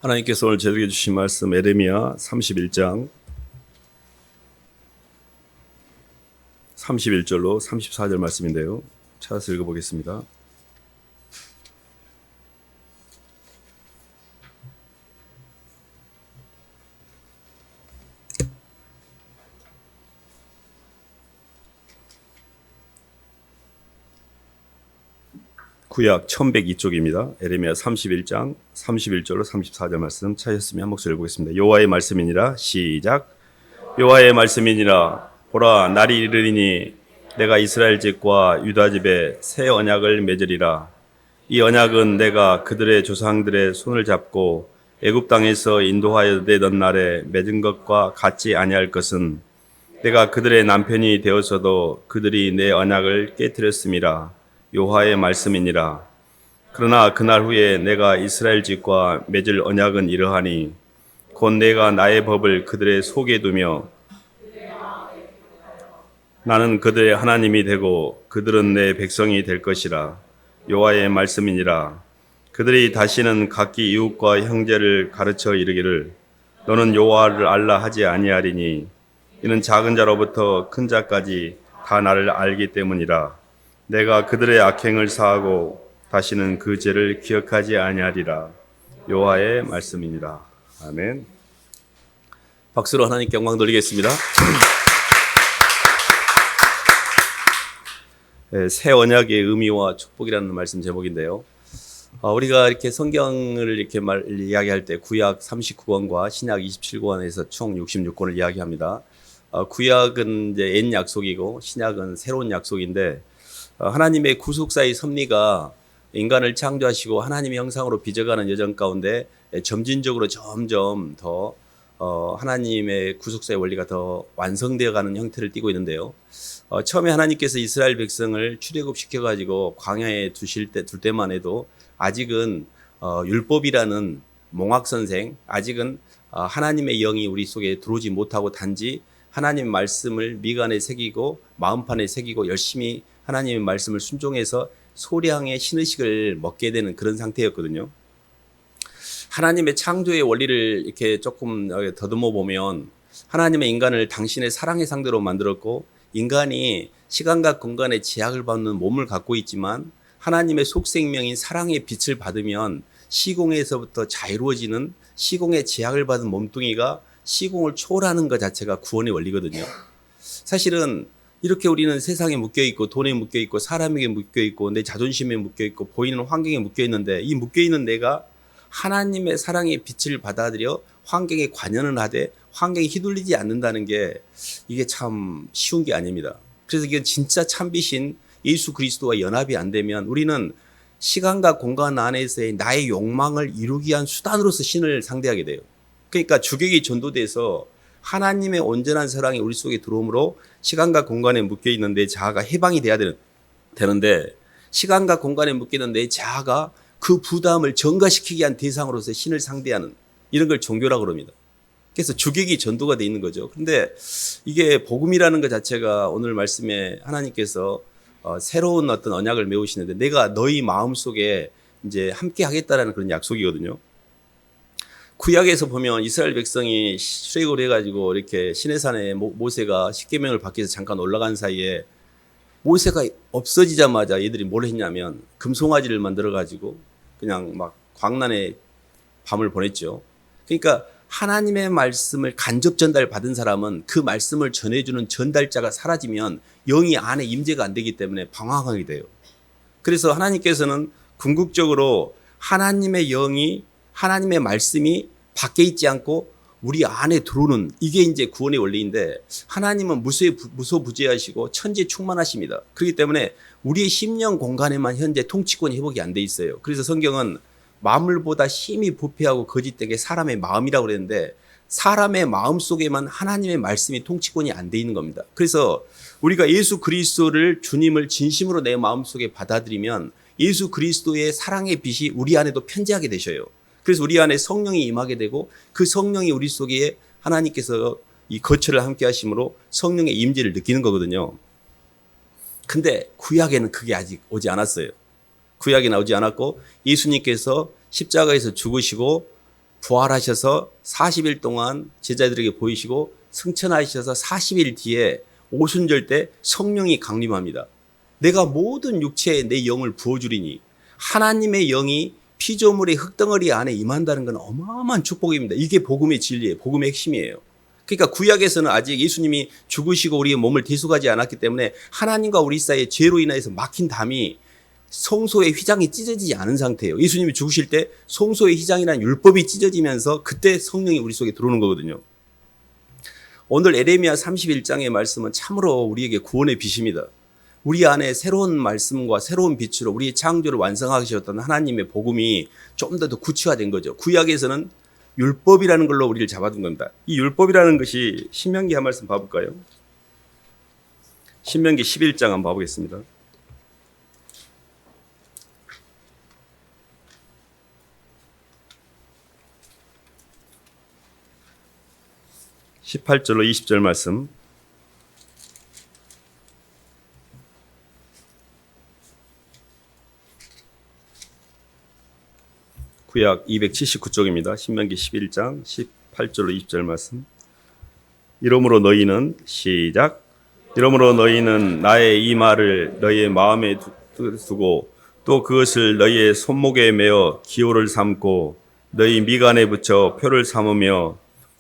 하나님께서 오늘 저에게 주신 말씀 에레미야 31장 31절로 34절 말씀인데요. 찾아서 읽어보겠습니다. 구약 1102쪽입니다. 에레미야 31장 31절로 34절 말씀 찾으셨으면 한 목소리 읽어보겠습니다. 여호와의 말씀이니라. 시작. 여호와의 말씀이니라. 보라, 날이 이르리니 내가 이스라엘 집과 유다 집에 새 언약을 맺으리라. 이 언약은 내가 그들의 조상들의 손을 잡고 애굽 땅에서 인도하여 내던 날에 맺은 것과 같지 아니할 것은 내가 그들의 남편이 되어서도 그들이 내 언약을 깨뜨렸음이라. 여호와의 말씀이니라. 그러나 그날 후에 내가 이스라엘 집과 맺을 언약은 이러하니 곧 내가 나의 법을 그들의 속에 두며 나는 그들의 하나님이 되고 그들은 내 백성이 될 것이라. 여호와의 말씀이니라. 그들이 다시는 각기 이웃과 형제를 가르쳐 이르기를 너는 여호와를 알라 하지 아니하리니 이는 작은 자로부터 큰 자까지 다 나를 알기 때문이라. 내가 그들의 악행을 사하고 다시는 그 죄를 기억하지 아니하리라. 여호와의 말씀이니라. 아멘. 박수로 하나님께 영광 돌리겠습니다. 새 언약의 의미와 축복이라는 말씀 제목인데요. 우리가 이렇게 성경을 이렇게 이야기할 때 구약 39권과 신약 27권에서 총 66권을 이야기합니다. 구약은 이제 옛 약속이고 신약은 새로운 약속인데 하나님의 구속사의 섭리가 인간을 창조하시고 하나님의 형상으로 빚어가는 여정 가운데 점진적으로 점점 더 하나님의 구속사의 원리가 더 완성되어가는 형태를 띠고 있는데요. 처음에 하나님께서 이스라엘 백성을 출애굽시켜가지고 광야에 둘 때만 해도 아직은 율법이라는 몽학선생, 아직은 하나님의 영이 우리 속에 들어오지 못하고 단지 하나님의 말씀을 미간에 새기고 마음판에 새기고 열심히 하나님의 말씀을 순종해서 소량의 신의식을 먹게 되는 그런 상태였거든요. 하나님의 창조의 원리를 이렇게 조금 더듬어 보면 하나님의 인간을 당신의 사랑의 상대로 만들었고 인간이 시간과 공간의 제약을 받는 몸을 갖고 있지만 하나님의 속생명인 사랑의 빛을 받으면 시공에서부터 자유로워지는 시공의 제약을 받은 몸뚱이가 시공을 초월하는 것 자체가 구원의 원리거든요. 사실은 이렇게 우리는 세상에 묶여있고 돈에 묶여있고 사람에게 묶여있고 내 자존심에 묶여있고 보이는 환경에 묶여있는데 이 묶여있는 내가 하나님의 사랑의 빛을 받아들여 환경에 관여는 하되 환경에 휘둘리지 않는다는 게 이게 참 쉬운 게 아닙니다. 그래서 이게 진짜 참빛인 예수 그리스도와 연합이 안 되면 우리는 시간과 공간 안에서의 나의 욕망을 이루기 위한 수단으로서 신을 상대하게 돼요. 그러니까 주객이 전도돼서 하나님의 온전한 사랑이 우리 속에 들어오므로 시간과 공간에 묶여있는 내 자아가 해방이 돼야 되는데 시간과 공간에 묶여있는 내 자아가 그 부담을 전가시키기 위한 대상으로서 신을 상대하는 이런 걸 종교라고 합니다. 그래서 주객이 전도가 돼 있는 거죠. 그런데 이게 복음이라는 것 자체가 오늘 말씀에 하나님께서 새로운 어떤 언약을 메우시는데 내가 너희 마음속에 이제 함께 하겠다라는 그런 약속이거든요. 구약에서 보면 이스라엘 백성이 출애굽을 해가지고 이렇게 시내산에 모세가 십계명을 받기 위해서 잠깐 올라간 사이에 모세가 없어지자마자 얘들이 뭘 했냐면 금송아지를 만들어가지고 그냥 막 광란에 밤을 보냈죠. 그러니까 하나님의 말씀을 간접 전달 받은 사람은 그 말씀을 전해주는 전달자가 사라지면 영이 안에 임재가 안 되기 때문에 방황하게 돼요. 그래서 하나님께서는 궁극적으로 하나님의 영이 하나님의 말씀이 밖에 있지 않고 우리 안에 들어오는 이게 이제 구원의 원리인데 하나님은 무소부재하시고 천지 충만하십니다. 그렇기 때문에 우리의 심령 공간에만 현재 통치권이 회복이 안 돼 있어요. 그래서 성경은 만물보다 심히 부패하고 거짓되게 사람의 마음이라고 그랬는데 사람의 마음 속에만 하나님의 말씀이 통치권이 안 돼 있는 겁니다. 그래서 우리가 예수 그리스도를 주님을 진심으로 내 마음속에 받아들이면 예수 그리스도의 사랑의 빛이 우리 안에도 편재하게 되셔요. 그래서 우리 안에 성령이 임하게 되고 그 성령이 우리 속에 하나님께서 이 거처를 함께 하심으로 성령의 임재를 느끼는 거거든요. 근데 구약에는 그게 아직 오지 않았어요. 구약에 나오지 않았고 예수님께서 십자가에서 죽으시고 부활하셔서 40일 동안 제자들에게 보이시고 승천하셔서 40일 뒤에 오순절 때 성령이 강림합니다. 내가 모든 육체에 내 영을 부어주리니, 하나님의 영이 피조물의 흙덩어리 안에 임한다는 건 어마어마한 축복입니다. 이게 복음의 진리예요. 복음의 핵심이에요. 그러니까 구약에서는 아직 예수님이 죽으시고 우리의 몸을 대속하지 않았기 때문에 하나님과 우리 사이에 죄로 인해서 막힌 담이 성소의 휘장이 찢어지지 않은 상태예요. 예수님이 죽으실 때 성소의 휘장이라는 율법이 찢어지면서 그때 성령이 우리 속에 들어오는 거거든요. 오늘 에레미야 31장의 말씀은 참으로 우리에게 구원의 빛입니다. 우리 안에 새로운 말씀과 새로운 빛으로 우리의 창조를 완성하셨던 하나님의 복음이 좀 더 구체화된 거죠. 구약에서는 율법이라는 걸로 우리를 잡아둔 겁니다. 이 율법이라는 것이 신명기 한 말씀 봐볼까요? 신명기 11장 한번 봐보겠습니다. 18절로 20절 말씀. 구약 279쪽입니다. 신명기 11장 18절로 20절 말씀. 이러므로 너희는 시작. 이러므로 너희는 나의 이 말을 너희의 마음에 두고 또 그것을 너희의 손목에 메어 기호를 삼고 너희 미간에 붙여 표를 삼으며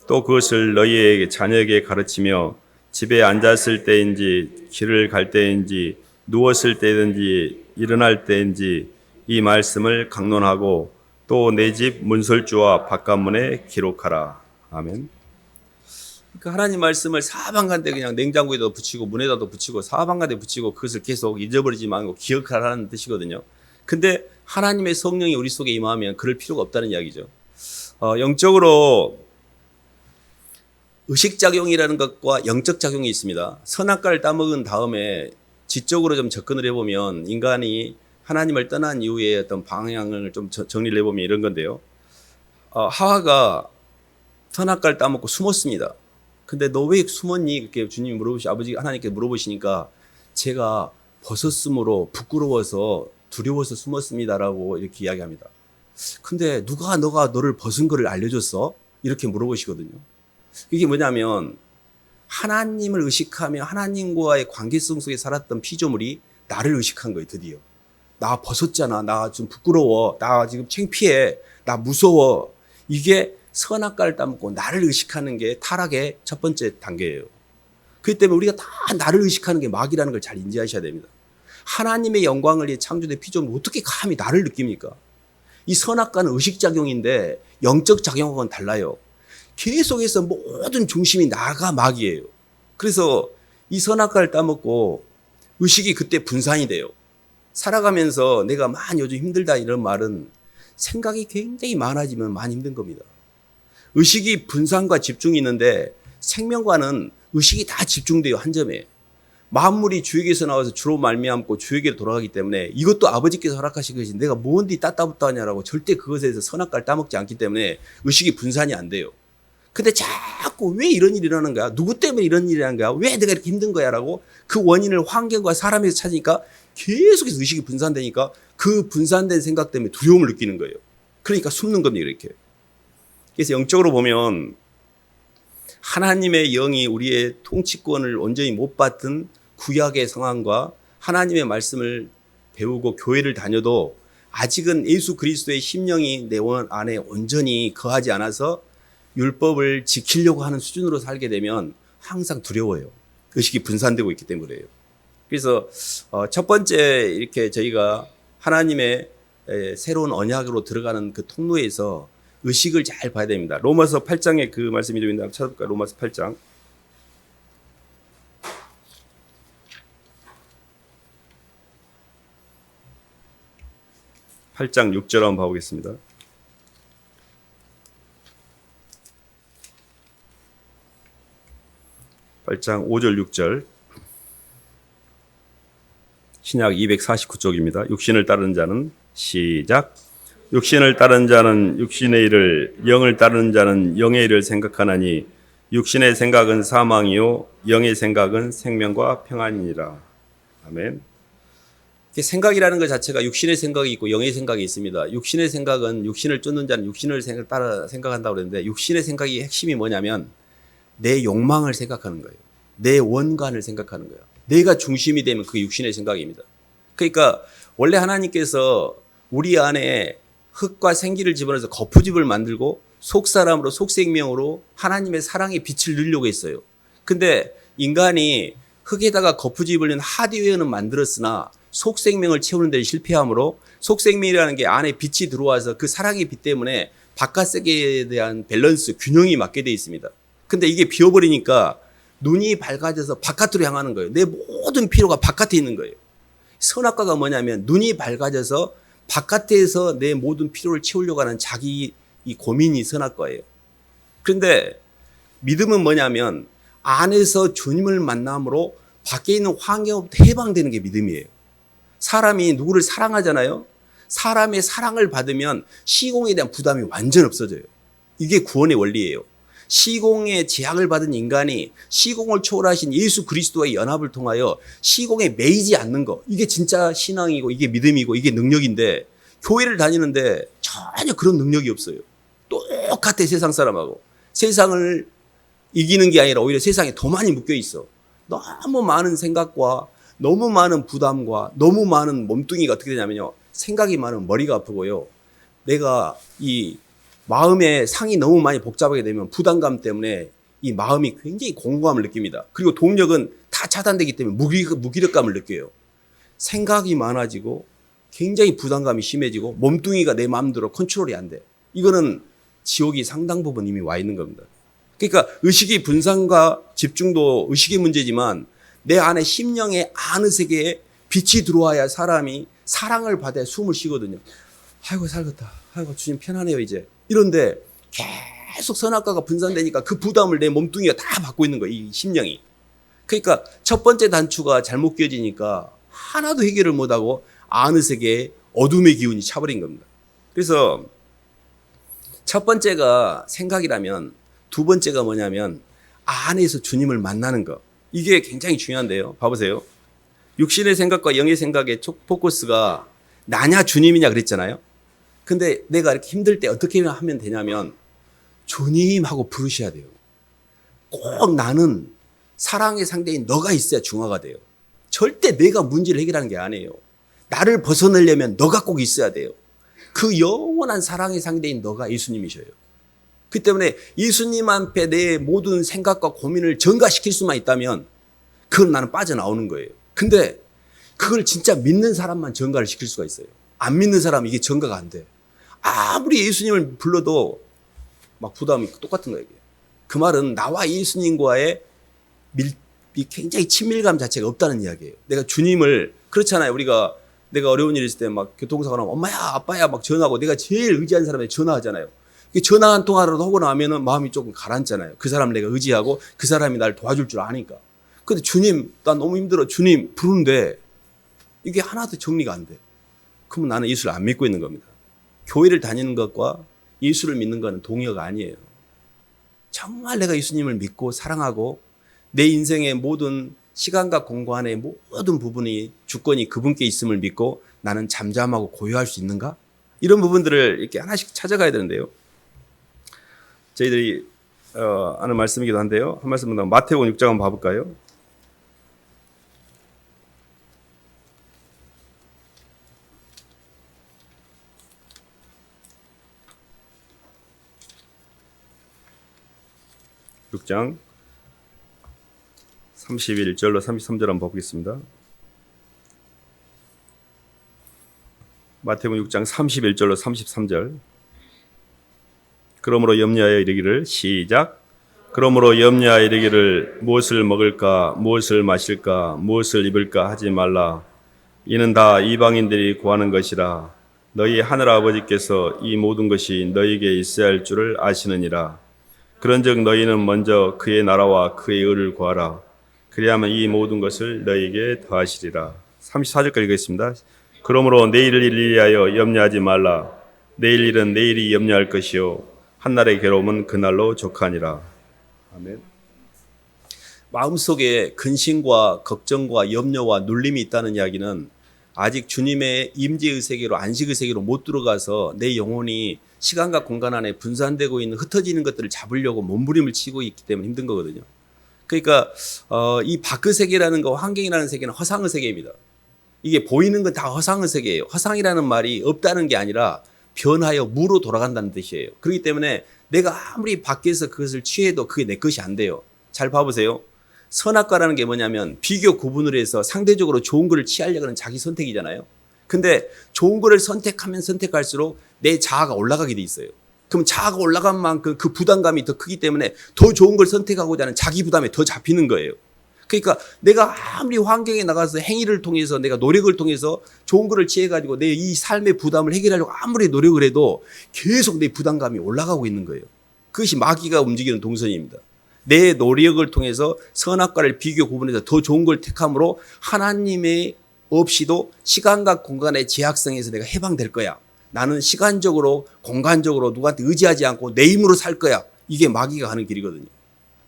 또 그것을 너희의 자녀에게 가르치며 집에 앉았을 때인지 길을 갈 때인지 누웠을 때든지 일어날 때인지 이 말씀을 강론하고 또 내 집 문설주와 바깥문에 기록하라. 아멘. 그러니까 하나님 말씀을 사방간데 그냥 냉장고에다 붙이고 문에다도 붙이고 사방간데 붙이고 그것을 계속 잊어버리지 말고 기억하라는 뜻이거든요. 근데 하나님의 성령이 우리 속에 임하면 그럴 필요가 없다는 이야기죠. 영적으로 의식작용이라는 것과 영적작용이 있습니다. 선악과를 따먹은 다음에 지적으로 좀 접근을 해보면 인간이 하나님을 떠난 이후에 어떤 방향을 좀 정리를 해보면 이런 건데요. 하와가 선악과를 따먹고 숨었습니다. 근데 너 왜 숨었니? 이렇게 주님이 아버지 하나님께 물어보시니까 제가 벗었으므로 부끄러워서 두려워서 숨었습니다라고 이렇게 이야기합니다. 근데 누가 너가 너를 벗은 거를 알려줬어? 이렇게 물어보시거든요. 이게 뭐냐면 하나님을 의식하며 하나님과의 관계성 속에 살았던 피조물이 나를 의식한 거예요. 드디어. 나 벗었잖아. 나 좀 부끄러워. 나 지금 창피해. 나 무서워. 이게 선악과를 따먹고 나를 의식하는 게 타락의 첫 번째 단계예요. 그렇기 때문에 우리가 다 나를 의식하는 게 마귀라는 걸 잘 인지하셔야 됩니다. 하나님의 영광을 위해 창조된 피조물은 어떻게 감히 나를 느낍니까? 이 선악과는 의식작용인데 영적 작용하고는 달라요. 계속해서 모든 중심이 나가 마귀예요. 그래서 이 선악과를 따먹고 의식이 그때 분산이 돼요. 살아가면서 내가 많이 요즘 힘들다 이런 말은 생각이 굉장히 많아지면 많이 힘든 겁니다. 의식이 분산과 집중이 있는데 생명과는 의식이 다 집중돼요. 한 점에. 만물이 주에게서 나와서 주로 말미암고 주에게로 돌아가기 때문에 이것도 아버지께서 허락하신 것이 내가 뭔디 따따붙다 하냐라고 절대 그것에 대해서 선악과를 따먹지 않기 때문에 의식이 분산이 안 돼요. 근데 자꾸 왜 이런 일이 일어나는 거야? 누구 때문에 이런 일이 일어나는 거야? 왜 내가 이렇게 힘든 거야? 라고 그 원인을 환경과 사람에서 찾으니까 계속해서 의식이 분산되니까 그 분산된 생각 때문에 두려움을 느끼는 거예요. 그러니까 숨는 겁니다. 이렇게. 그래서 영적으로 보면 하나님의 영이 우리의 통치권을 온전히 못 받은 구약의 상황과 하나님의 말씀을 배우고 교회를 다녀도 아직은 예수 그리스도의 심령이 내 안에 온전히 거하지 않아서 율법을 지키려고 하는 수준으로 살게 되면 항상 두려워요. 의식이 분산되고 있기 때문에요. 그래서 첫 번째 이렇게 저희가 하나님의 새로운 언약으로 들어가는 그 통로에서 의식을 잘 봐야 됩니다. 로마서 8장에 그 말씀이 좀 있는데 찾아볼까요? 로마서 8장. 8장 6절 한번 봐보겠습니다. 8장 5절 6절 신약 249쪽입니다. 육신을 따르는 자는 시작. 육신을 따르는 자는 육신의 일을, 영을 따르는 자는 영의 일을 생각하나니 육신의 생각은 사망이요 영의 생각은 생명과 평안이니라. 아멘. 생각이라는 것 자체가 육신의 생각이 있고 영의 생각이 있습니다. 육신의 생각은 육신을 쫓는 자는 육신을 따라 생각한다고 그랬는데 육신의 생각이 핵심이 뭐냐면 내 욕망을 생각하는 거예요. 내 원관을 생각하는 거예요. 내가 중심이 되면 그게 육신의 생각입니다. 그러니까 원래 하나님께서 우리 안에 흙과 생기를 집어넣어서 거푸집을 만들고 속사람으로 속생명으로 하나님의 사랑의 빛을 넣으려고 했어요. 근데 인간이 흙에다가 거푸집을 넣은 하드웨어는 만들었으나 속생명을 채우는 데 실패하므로 속생명이라는 게 안에 빛이 들어와서 그 사랑의 빛 때문에 바깥 세계에 대한 밸런스, 균형이 맞게 되어 있습니다. 근데 이게 비어버리니까 눈이 밝아져서 바깥으로 향하는 거예요. 내 모든 필요가 바깥에 있는 거예요. 선악과가 뭐냐면 눈이 밝아져서 바깥에서 내 모든 필요를 채우려고 하는 자기 이 고민이 선악과예요. 그런데 믿음은 뭐냐면 안에서 주님을 만남으로 밖에 있는 환경부터 해방되는 게 믿음이에요. 사람이 누구를 사랑하잖아요. 사람의 사랑을 받으면 시공에 대한 부담이 완전 없어져요. 이게 구원의 원리예요. 시공의 제약을 받은 인간이 시공을 초월하신 예수 그리스도와의 연합을 통하여 시공에 매이지 않는 거, 이게 진짜 신앙이고 이게 믿음이고 이게 능력인데 교회를 다니는데 전혀 그런 능력이 없어요. 똑같아 세상 사람하고. 세상을 이기는 게 아니라 오히려 세상에 더 많이 묶여 있어. 너무 많은 생각과 너무 많은 부담과 너무 많은 몸뚱이가 어떻게 되냐면요. 생각이 많으면 머리가 아프고요. 내가 이 마음의 상이 너무 많이 복잡하게 되면 부담감 때문에 이 마음이 굉장히 공고함을 느낍니다. 그리고 동력은 다 차단되기 때문에 무기력감을 느껴요. 생각이 많아지고 굉장히 부담감이 심해지고 몸뚱이가 내 마음대로 컨트롤이 안 돼. 이거는 지옥이 상당 부분 이미 와 있는 겁니다. 그러니까 의식의 분산과 집중도 의식의 문제지만 내 안에 심령의 아는 세계에 빛이 들어와야 사람이 사랑을 받아야 숨을 쉬거든요. 아이고 살겠다. 아이고 주님 편하네요 이제. 이런데 계속 선악과가 분산되니까 그 부담을 내 몸뚱이가 다 받고 있는 거예요. 이 심령이. 그러니까 첫 번째 단추가 잘못 끼워지니까 하나도 해결을 못하고 아는 세계에 어둠의 기운이 차버린 겁니다. 그래서 첫 번째가 생각이라면 두 번째가 뭐냐면 안에서 주님을 만나는 거. 이게 굉장히 중요한데요. 봐보세요. 육신의 생각과 영의 생각의 포커스가 나냐 주님이냐 그랬잖아요. 근데 내가 이렇게 힘들 때 어떻게 하면 되냐면 주님 하고 부르셔야 돼요. 꼭 나는 사랑의 상대인 너가 있어야 중화가 돼요. 절대 내가 문제를 해결하는 게 아니에요. 나를 벗어내려면 너가 꼭 있어야 돼요. 그 영원한 사랑의 상대인 너가 예수님이셔요. 그 때문에 예수님 앞에 내 모든 생각과 고민을 전가시킬 수만 있다면 그건 나는 빠져나오는 거예요. 근데 그걸 진짜 믿는 사람만 전가를 시킬 수가 있어요. 안 믿는 사람은 이게 전가가 안 돼. 아무리 예수님을 불러도 막 부담이 똑같은 거예요. 그 말은 나와 예수님과의 굉장히 친밀감 자체가 없다는 이야기예요. 내가 주님을 그렇잖아요. 내가 어려운 일 있을 때 막 교통사고 나면 엄마야 아빠야 막 전화하고 내가 제일 의지한 사람한테 전화하잖아요. 전화 한 통화라도 하고 나면은 마음이 조금 가라앉잖아요. 그 사람 내가 의지하고 그 사람이 날 도와줄 줄 아니까. 근데 주님 나 너무 힘들어 주님 부르는데 이게 하나도 정리가 안 돼. 그러면 나는 예수를 안 믿고 있는 겁니다. 교회를 다니는 것과 예수를 믿는 것은 동의어가 아니에요. 정말 내가 예수님을 믿고 사랑하고 내 인생의 모든 시간과 공간의 모든 부분이 주권이 그분께 있음을 믿고 나는 잠잠하고 고요할 수 있는가? 이런 부분들을 이렇게 하나씩 찾아가야 되는데요. 저희들이 아는 말씀이기도 한데요. 한 말씀 더 마태복음 6장 한번 봐볼까요? (6장) 31절로 33절 한번 보겠습니다. 마태복음 6장 31절로 33절. 그러므로 염려하여 이르기를 시작. 그러므로 염려하여 이르기를 무엇을 먹을까 무엇을 마실까 무엇을 입을까 하지 말라. 이는 다 이방인들이 구하는 것이라. 너희 하늘 아버지께서 이 모든 것이 너희에게 있어야 할 줄을 아시느니라. 그런즉 너희는 먼저 그의 나라와 그의 의를 구하라. 그리하면 이 모든 것을 너희에게 더하시리라. 34절까지 읽겠습니다. 그러므로 내일을 위하여 염려하지 말라. 내일 일은 내일이 염려할 것이요 한날의 괴로움은 그날로 족하니라. 아멘. 마음속에 근심과 걱정과 염려와 눌림이 있다는 이야기는 아직 주님의 임재의 세계로 안식의 세계로 못 들어가서 내 영혼이 시간과 공간 안에 분산되고 있는 흩어지는 것들을 잡으려고 몸부림을 치고 있기 때문에 힘든 거거든요. 그러니까 이 밖의 세계라는 거 환경이라는 세계는 허상의 세계입니다. 이게 보이는 건 다 허상의 세계예요. 허상이라는 말이 없다는 게 아니라 변하여 무로 돌아간다는 뜻이에요. 그렇기 때문에 내가 아무리 밖에서 그것을 취해도 그게 내 것이 안 돼요. 잘 봐보세요. 선악과라는 게 뭐냐면 비교 구분을 해서 상대적으로 좋은 거를 취하려고 하는 자기 선택이잖아요. 근데 좋은 거를 선택하면 선택할수록 내 자아가 올라가게 돼 있어요. 그럼 자아가 올라간 만큼 그 부담감이 더 크기 때문에 더 좋은 걸 선택하고자 하는 자기 부담에 더 잡히는 거예요. 그러니까 내가 아무리 환경에 나가서 행위를 통해서 내가 노력을 통해서 좋은 거를 취해가지고 내 이 삶의 부담을 해결하려고 아무리 노력을 해도 계속 내 부담감이 올라가고 있는 거예요. 그것이 마귀가 움직이는 동선입니다. 내 노력을 통해서 선악과를 비교 구분해서 더 좋은 걸 택함으로 하나님의 없이도 시간과 공간의 제약성에서 내가 해방될 거야. 나는 시간적으로 공간적으로 누구한테 의지하지 않고 내 힘으로 살 거야. 이게 마귀가 하는 길이거든요.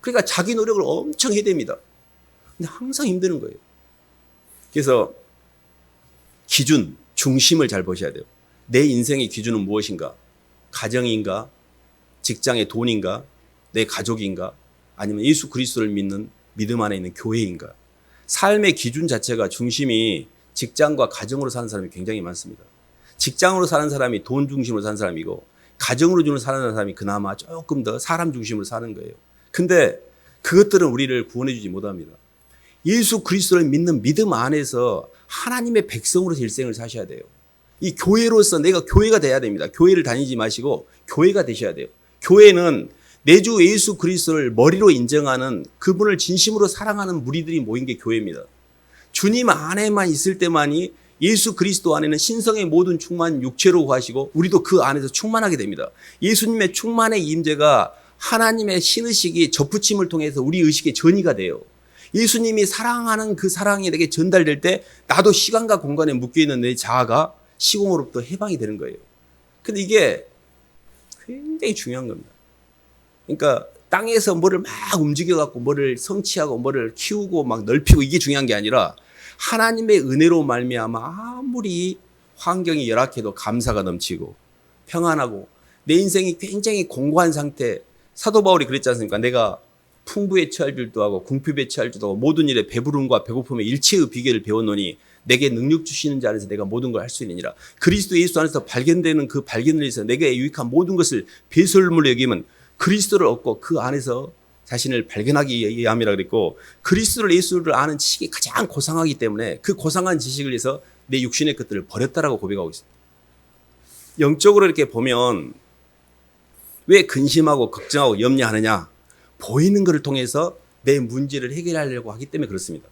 그러니까 자기 노력을 엄청 해야 됩니다. 근데 항상 힘드는 거예요. 그래서 기준, 중심을 잘 보셔야 돼요. 내 인생의 기준은 무엇인가? 가정인가? 직장의 돈인가? 내 가족인가? 아니면 예수 그리스도를 믿는 믿음 안에 있는 교회인가? 삶의 기준 자체가 중심이 직장과 가정으로 사는 사람이 굉장히 많습니다. 직장으로 사는 사람이 돈 중심으로 사는 사람이고 가정으로 사는 사람이 그나마 조금 더 사람 중심으로 사는 거예요. 근데 그것들은 우리를 구원해 주지 못합니다. 예수 그리스도를 믿는 믿음 안에서 하나님의 백성으로서 일생을 사셔야 돼요. 이 교회로서 내가 교회가 돼야 됩니다. 교회를 다니지 마시고 교회가 되셔야 돼요. 교회는 내 주 예수 그리스도를 머리로 인정하는 그분을 진심으로 사랑하는 무리들이 모인 게 교회입니다. 주님 안에만 있을 때만이 예수 그리스도 안에는 신성의 모든 충만 육체로 구하시고 우리도 그 안에서 충만하게 됩니다. 예수님의 충만의 임재가 하나님의 신의식이 접붙임을 통해서 우리 의식의 전이가 돼요. 예수님이 사랑하는 그 사랑이 내게 전달될 때 나도 시간과 공간에 묶여있는 내 자아가 시공으로부터 해방이 되는 거예요. 근데 이게 굉장히 중요한 겁니다. 그러니까 땅에서 뭐를 막 움직여갖고 뭐를 성취하고 뭐를 키우고 막 넓히고 이게 중요한 게 아니라 하나님의 은혜로 말미암아 아무리 환경이 열악해도 감사가 넘치고 평안하고 내 인생이 굉장히 공고한 상태. 사도 바울이 그랬지 않습니까? 내가 풍부에 처할 줄도 하고 궁핍에 처할 줄도 하고 모든 일에 배부름과 배고픔의 일체의 비결을 배웠노니 내게 능력 주시는 자 안에서 내가 모든 걸 할 수 있느니라. 그리스도 예수 안에서 발견되는 그 발견을 위해서 내게 유익한 모든 것을 배설물로 여기면 그리스도를 얻고 그 안에서 자신을 발견하기 위함이라 그랬고 그리스도를 예수를 아는 지식이 가장 고상하기 때문에 그 고상한 지식을 위해서 내 육신의 것들을 버렸다라고 고백하고 있습니다. 영적으로 이렇게 보면 왜 근심하고 걱정하고 염려하느냐? 보이는 것을 통해서 내 문제를 해결하려고 하기 때문에 그렇습니다.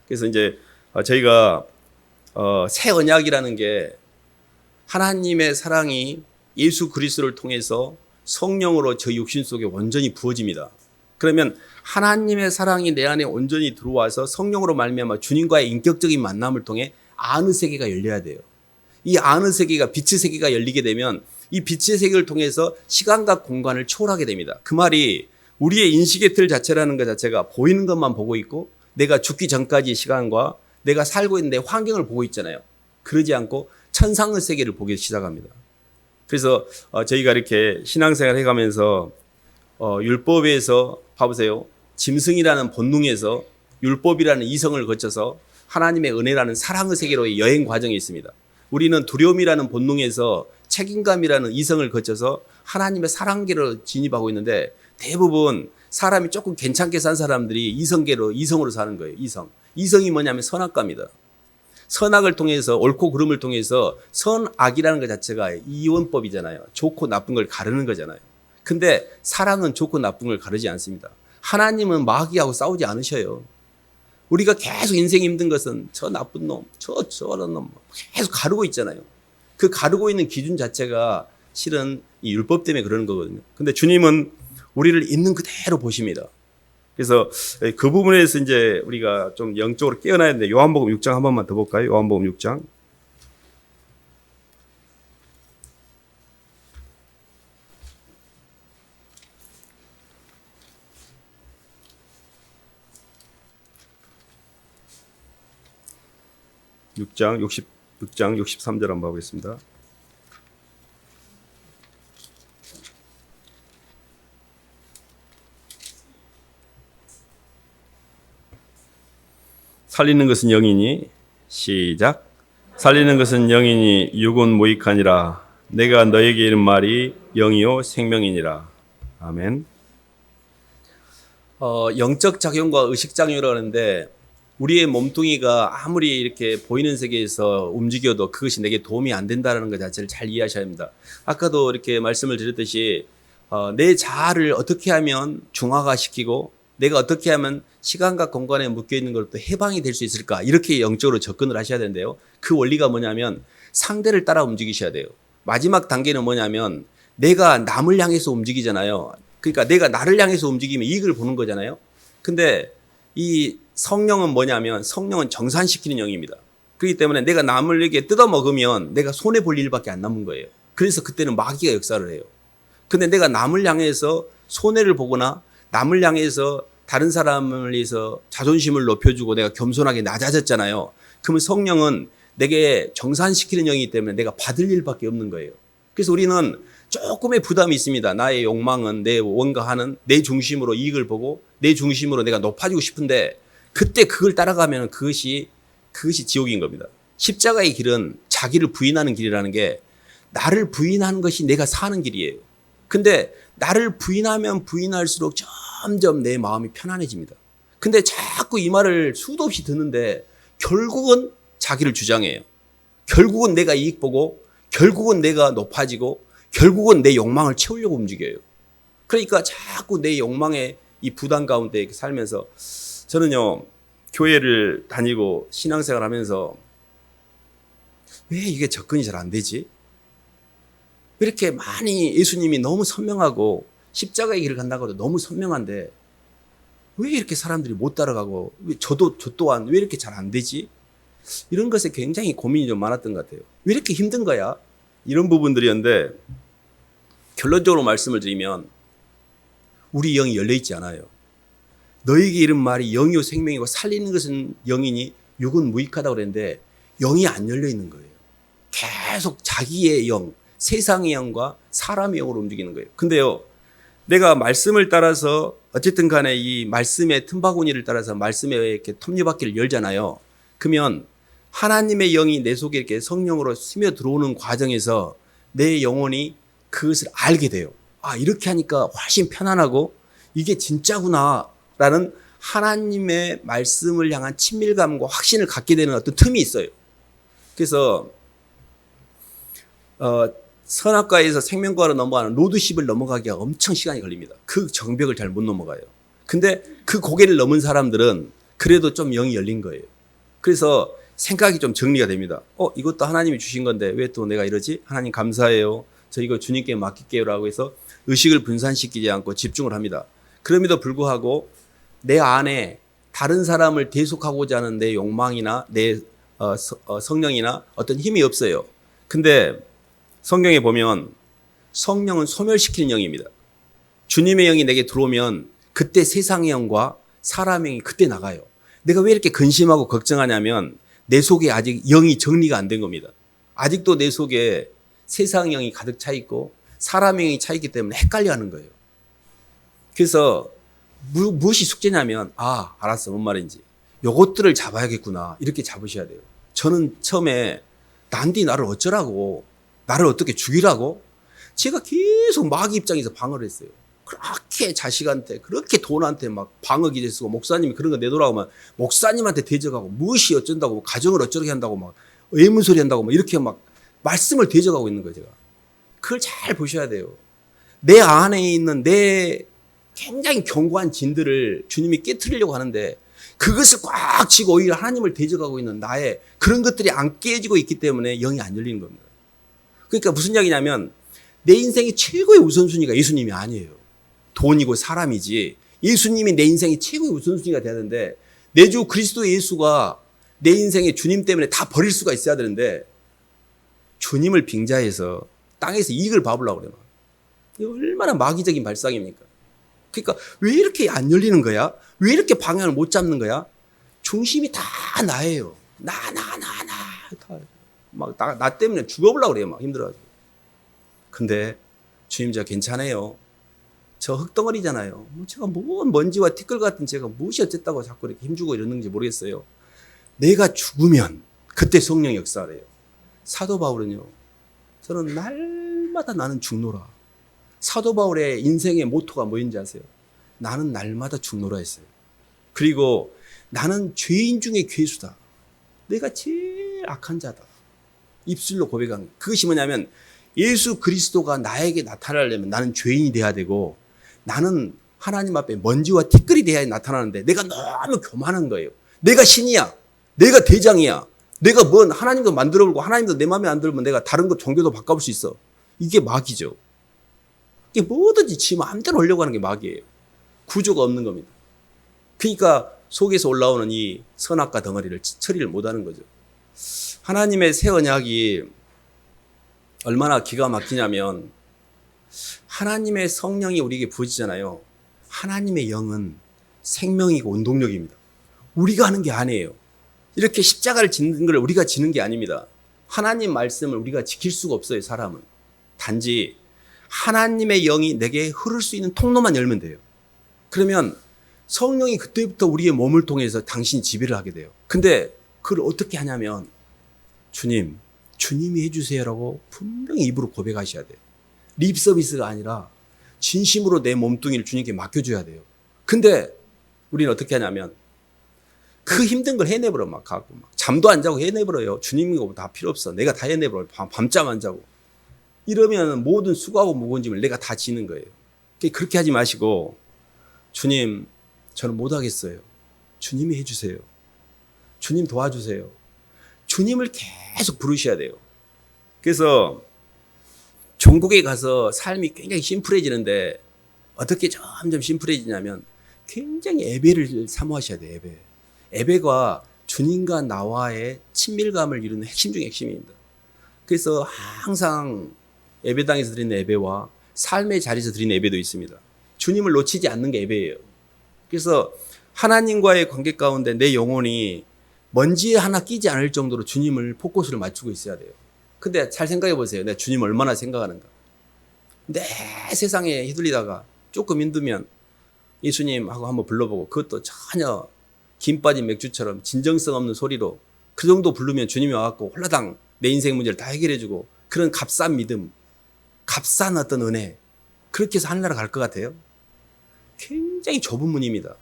그래서 이제 저희가 새 언약이라는 게 하나님의 사랑이 예수 그리스도를 통해서 성령으로 저 육신 속에 온전히 부어집니다. 그러면 하나님의 사랑이 내 안에 온전히 들어와서 성령으로 말미암아 주님과의 인격적인 만남을 통해 아는 세계가 열려야 돼요. 이 아는 세계가 빛의 세계가 열리게 되면 이 빛의 세계를 통해서 시간과 공간을 초월하게 됩니다. 그 말이 우리의 인식의 틀 자체라는 것 자체가 보이는 것만 보고 있고 내가 죽기 전까지 시간과 내가 살고 있는 내 환경을 보고 있잖아요. 그러지 않고 천상의 세계를 보기 시작합니다. 그래서 저희가 이렇게 신앙생활 해가면서 율법에서 봐보세요. 짐승이라는 본능에서 율법이라는 이성을 거쳐서 하나님의 은혜라는 사랑의 세계로의 여행 과정이 있습니다. 우리는 두려움이라는 본능에서 책임감이라는 이성을 거쳐서 하나님의 사랑계로 진입하고 있는데 대부분 사람이 조금 괜찮게 산 사람들이 이성으로 사는 거예요. 이성이 뭐냐면 선악과입니다. 선악을 통해서 옳고 그름을 통해서 선악이라는 것 자체가 이원법이잖아요. 좋고 나쁜 걸 가르는 거잖아요. 근데 사랑은 좋고 나쁜 걸 가르지 않습니다. 하나님은 마귀하고 싸우지 않으셔요. 우리가 계속 인생이 힘든 것은 저 나쁜 놈, 저런 놈 계속 가르고 있잖아요. 그 가르고 있는 기준 자체가 실은 이 율법 때문에 그러는 거거든요. 근데 주님은 우리를 있는 그대로 보십니다. 그래서 그 부분에서 이제 우리가 좀 영적으로 깨어나야 되는데 요한복음 6장 한 번만 더 볼까요? 요한복음 6장. 6장 63절 한번 보겠습니다. 살리는 것은 영이니 시작. 살리는 것은 영이니 육은 무익하니라. 내가 너에게 이른 말이 영이요 생명이니라. 아멘. 영적 작용과 의식 작용이라고 하는데 우리의 몸뚱이가 아무리 이렇게 보이는 세계에서 움직여도 그것이 내게 도움이 안 된다는 것 자체를 잘 이해하셔야 합니다. 아까도 이렇게 말씀을 드렸듯이 내 자아를 어떻게 하면 중화화시키고 내가 어떻게 하면 시간과 공간에 묶여있는 것부터 해방이 될 수 있을까, 이렇게 영적으로 접근을 하셔야 되는데요. 그 원리가 뭐냐면 상대를 따라 움직이셔야 돼요. 마지막 단계는 뭐냐면 내가 남을 향해서 움직이잖아요. 그러니까 내가 나를 향해서 움직이면 이익을 보는 거잖아요. 근데 이 성령은 뭐냐면 성령은 정산시키는 영입니다. 그렇기 때문에 내가 남을 이렇게 뜯어먹으면 내가 손해볼 일밖에 안 남은 거예요. 그래서 그때는 마귀가 역사를 해요. 근데 내가 남을 향해서 손해를 보거나 남을 향해서 다른 사람을 위해서 자존심을 높여주고 내가 겸손하게 낮아졌잖아요. 그러면 성령은 내게 정산시키는 영이기 때문에 내가 받을 일밖에 없는 거예요. 그래서 우리는 조금의 부담이 있습니다. 나의 욕망은 내 원가하는 내 중심으로 이익을 보고 내 중심으로 내가 높아지고 싶은데 그때 그걸 따라가면 그것이 지옥인 겁니다. 십자가의 길은 자기를 부인하는 길이라는 게 나를 부인하는 것이 내가 사는 길이에요. 근데 나를 부인하면 부인할수록 점점 내 마음이 편안해집니다. 근데 자꾸 이 말을 수도 없이 듣는데 결국은 자기를 주장해요. 결국은 내가 이익 보고 결국은 내가 높아지고 결국은 내 욕망을 채우려고 움직여요. 그러니까 자꾸 내 욕망의 이 부담 가운데 살면서 저는요, 교회를 다니고 신앙생활 하면서 왜 이게 접근이 잘 안 되지? 왜 이렇게 많이 예수님이 너무 선명하고 십자가의 길을 간다고 해도 너무 선명한데 왜 이렇게 사람들이 못 따라가고 저 또한 왜 이렇게 잘 안 되지? 이런 것에 굉장히 고민이 좀 많았던 것 같아요. 왜 이렇게 힘든 거야? 이런 부분들이었는데 결론적으로 말씀을 드리면 우리 영이 열려있지 않아요. 너에게 이른 말이 영이요 생명이고 살리는 것은 영이니 육은 무익하다고 그랬는데 영이 안 열려있는 거예요. 계속 자기의 영, 세상의 영과 사람의 영으로 움직이는 거예요. 근데요, 내가 말씀을 따라서 어쨌든 간에 이 말씀의 틈바구니를 따라서 말씀의 이렇게 톱니바퀴를 열잖아요. 그러면 하나님의 영이 내 속에 이렇게 성령으로 스며 들어오는 과정에서 내 영혼이 그것을 알게 돼요. 아, 이렇게 하니까 훨씬 편안하고 이게 진짜구나라는 하나님의 말씀을 향한 친밀감과 확신을 갖게 되는 어떤 틈이 있어요. 그래서 선악과에서 생명과로 넘어가는 로드십을 넘어가기가 엄청 시간이 걸립니다. 그 정벽을 잘 못 넘어가요. 근데 그 고개를 넘은 사람들은 그래도 좀 영이 열린 거예요. 그래서 생각이 좀 정리가 됩니다. 이것도 하나님이 주신 건데 왜 또 내가 이러지? 하나님 감사해요. 저 이거 주님께 맡길게요라고 해서 의식을 분산시키지 않고 집중을 합니다. 그럼에도 불구하고 내 안에 다른 사람을 대속하고자 하는 내 욕망이나 내 성령이나 어떤 힘이 없어요. 근데 성경에 보면 성령은 소멸시키는 영입니다. 주님의 영이 내게 들어오면 그때 세상의 영과 사람의 영이 그때 나가요. 내가 왜 이렇게 근심하고 걱정하냐면 내 속에 아직 영이 정리가 안 된 겁니다. 아직도 내 속에 세상의 영이 가득 차 있고 사람의 영이 차 있기 때문에 헷갈려하는 거예요. 그래서 무엇이 숙제냐면 알았어, 뭔 말인지. 요것들을 잡아야겠구나, 이렇게 잡으셔야 돼요. 저는 처음에 난디 나를 어쩌라고, 나를 어떻게 죽이라고, 제가 계속 마귀 입장에서 방어를 했어요. 그렇게 자식한테, 그렇게 돈한테 막 방어 기제 쓰고, 목사님이 그런 거 내놓으라고 목사님한테 대적하고, 무엇이 어쩐다고, 가정을 어쩌게 한다고, 막 의문소리 한다고, 막 이렇게 막 말씀을 대적하고 있는 거예요, 제가. 그걸 잘 보셔야 돼요. 내 안에 있는 내 굉장히 견고한 진들을 주님이 깨트리려고 하는데, 그것을 꽉 쥐고 오히려 하나님을 대적하고 있는 나의 그런 것들이 안 깨지고 있기 때문에 영이 안 열리는 겁니다. 그러니까 무슨 이야기냐면 내 인생의 최고의 우선순위가 예수님이 아니에요. 돈이고 사람이지. 예수님이 내 인생의 최고의 우선순위가 돼야 되는데 내 주 그리스도 예수가 내 인생의 주님 때문에 다 버릴 수가 있어야 되는데 주님을 빙자해서 땅에서 이익을 봐보려고 그래요. 이거 얼마나 마귀적인 발상입니까? 그러니까 왜 이렇게 안 열리는 거야? 왜 이렇게 방향을 못 잡는 거야? 중심이 다 나예요. 나. 막 나 때문에 죽어보려고 그래요. 막 힘들어가지고. 근데 주님 저 괜찮아요. 저 흙덩어리잖아요. 제가 뭔 먼지와 티끌 같은 제가 무엇이 어쨌다고 자꾸 이렇게 힘주고 이러는지 모르겠어요. 내가 죽으면 그때 성령 역사래요. 사도 바울은요. 저는 날마다 나는 죽노라. 사도 바울의 인생의 모토가 뭐인지 아세요? 나는 날마다 죽노라 했어요. 그리고 나는 죄인 중에 괴수다. 내가 제일 악한 자다. 입술로 고백한 거예요. 그것이 뭐냐면 예수 그리스도가 나에게 나타나려면 나는 죄인이 돼야 되고 나는 하나님 앞에 먼지와 티끌이 돼야 나타나는데 내가 너무 교만한 거예요. 내가 신이야. 내가 대장이야. 내가 뭔 하나님도 만들어보고 하나님도 내 마음에 안 들면 내가 다른 것 종교도 바꿔볼 수 있어. 이게 마귀죠. 이게 뭐든지 지 마음대로 하려고 하는 게 마귀예요. 구조가 없는 겁니다. 그러니까 속에서 올라오는 이 선악과 덩어리를 처리를 못하는 거죠. 하나님의 새 언약이 얼마나 기가 막히냐면 하나님의 성령이 우리에게 부어지잖아요. 하나님의 영은 생명이고 운동력입니다. 우리가 하는 게 아니에요. 이렇게 십자가를 짓는 걸 우리가 지는 게 아닙니다. 하나님 말씀을 우리가 지킬 수가 없어요, 사람은. 단지 하나님의 영이 내게 흐를 수 있는 통로만 열면 돼요. 그러면 성령이 그때부터 우리의 몸을 통해서 당신이 지배를 하게 돼요. 근데 그걸 어떻게 하냐면 주님이 해주세요라고 분명히 입으로 고백하셔야 돼요. 립 서비스가 아니라 진심으로 내 몸뚱이를 주님께 맡겨줘야 돼요. 근데 우리는 어떻게 하냐면 그 힘든 걸 해내버려 막 가고 막 잠도 안 자고 해내버려요. 주님이고 다 필요 없어. 내가 다 해내버려. 밤잠 안 자고. 이러면 모든 수고하고 무거운 짐을 내가 다 지는 거예요. 그렇게 하지 마시고 주님 저는 못하겠어요. 주님이 해주세요. 주님 도와주세요. 주님을 계속 부르셔야 돼요. 그래서 종국에 가서 삶이 굉장히 심플해지는데 어떻게 점점 심플해지냐면 굉장히 예배를 사모하셔야 돼요. 예배가 주님과 나와의 친밀감을 이루는 핵심 중에 핵심입니다. 그래서 항상 예배당에서 드리는 예배와 삶의 자리에서 드리는 예배도 있습니다. 주님을 놓치지 않는 게 예배예요. 그래서 하나님과의 관계 가운데 내 영혼이 먼지에 하나 끼지 않을 정도로 주님을 포커스를 맞추고 있어야 돼요. 근데 잘 생각해 보세요. 내가 주님 얼마나 생각하는가. 내 세상에 휘둘리다가 조금 힘들면 예수님하고 한번 불러보고 그것도 전혀 김 빠진 맥주처럼 진정성 없는 소리로 그 정도 부르면 주님이 와갖고 홀라당 내 인생 문제를 다 해결해주고 그런 값싼 믿음, 값싼 어떤 은혜 그렇게 해서 하늘나라 갈 것 같아요? 굉장히 좁은 문입니다.